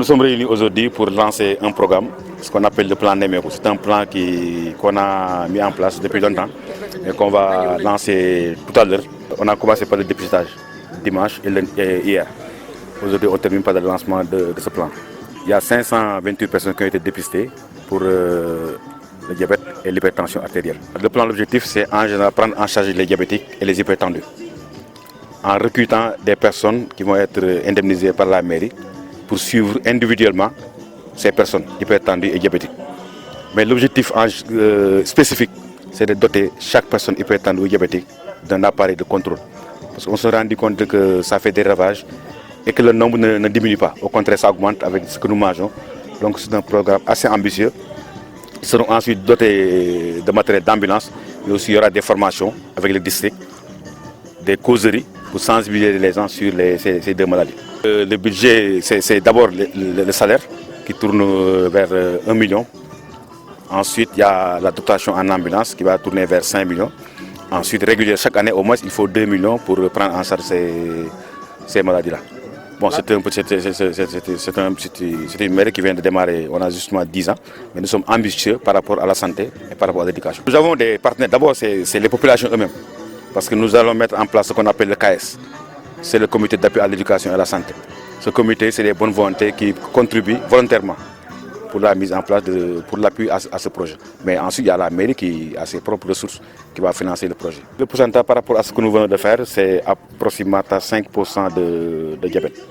Nous sommes réunis aujourd'hui pour lancer un programme, ce qu'on appelle le plan Nemeko. C'est un plan qu'on a mis en place depuis longtemps et qu'on va lancer tout à l'heure. On a commencé par le dépistage dimanche et hier. Aujourd'hui, on termine par le lancement de ce plan. Il y a 528 personnes qui ont été dépistées pour le diabète et l'hypertension artérielle. Le plan, l'objectif, c'est en général prendre en charge les diabétiques et les hypertendus en recrutant des personnes qui vont être indemnisées par la mairie pour suivre individuellement ces personnes hypertendues et diabétiques. Mais l'objectif spécifique, c'est de doter chaque personne hypertendue ou diabétique d'un appareil de contrôle. Parce qu'on se rend compte que ça fait des ravages et que le nombre ne diminue pas. Au contraire, ça augmente avec ce que nous mangeons. Donc c'est un programme assez ambitieux. Ils seront ensuite dotés de matériel d'ambulance, mais aussi il y aura des formations avec les districts, des causeries pour sensibiliser les gens sur ces deux maladies. Le budget, c'est d'abord le salaire qui tourne vers 1 million. Ensuite, il y a la dotation en ambulance qui va tourner vers 5 millions. Ensuite, régulièrement, chaque année, au moins, il faut 2 millions pour prendre en charge ces maladies-là. Bon, c'est une mairie qui vient de démarrer, on a justement 10 ans, mais nous sommes ambitieux par rapport à la santé et par rapport à l'éducation. Nous avons des partenaires, d'abord, c'est les populations eux-mêmes, parce que nous allons mettre en place ce qu'on appelle le KS. C'est le comité d'appui à l'éducation et à la santé. Ce comité, c'est des bonnes volontés qui contribuent volontairement pour la mise en place, pour l'appui à ce projet. Mais ensuite, il y a la mairie qui a ses propres ressources qui va financer le projet. Le pourcentage par rapport à ce que nous venons de faire, c'est approximativement 5% de diabète.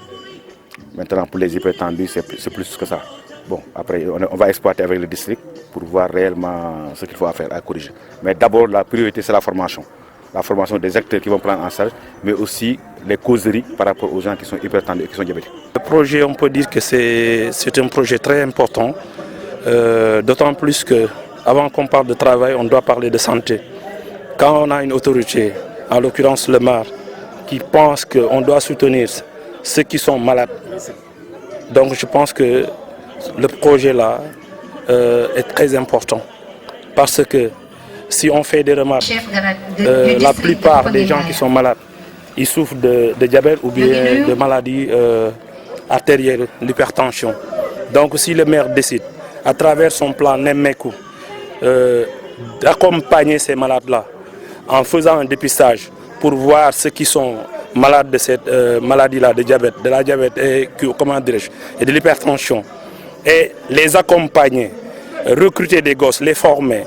Maintenant, pour les hypertendus, c'est plus que ça. Bon, après, on va exploiter avec le district pour voir réellement ce qu'il faut faire à corriger. Mais d'abord, la priorité, c'est la formation. La formation des acteurs qui vont prendre en charge, mais aussi les causeries par rapport aux gens qui sont hypertendus et qui sont diabétiques. Le projet, on peut dire que c'est un projet très important, d'autant plus qu'avant qu'on parle de travail, on doit parler de santé. Quand on a une autorité, en l'occurrence le maire, qui pense qu'on doit soutenir ceux qui sont malades, donc je pense que le projet là est très important, parce que si on fait des remarques, la plupart des gens qui sont malades, ils souffrent de diabète ou bien de maladies artérielles, l'hypertension. Donc si le maire décide, à travers son plan Nemeko, d'accompagner ces malades-là en faisant un dépistage pour voir ceux qui sont malades de cette maladie-là, de diabète, de la diabète et de l'hypertension, et les accompagner, recruter des gosses, les former,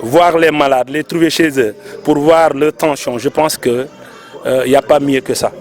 voir les malades, les trouver chez eux pour voir leur tension, je pense qu'il n'y a pas mieux que ça.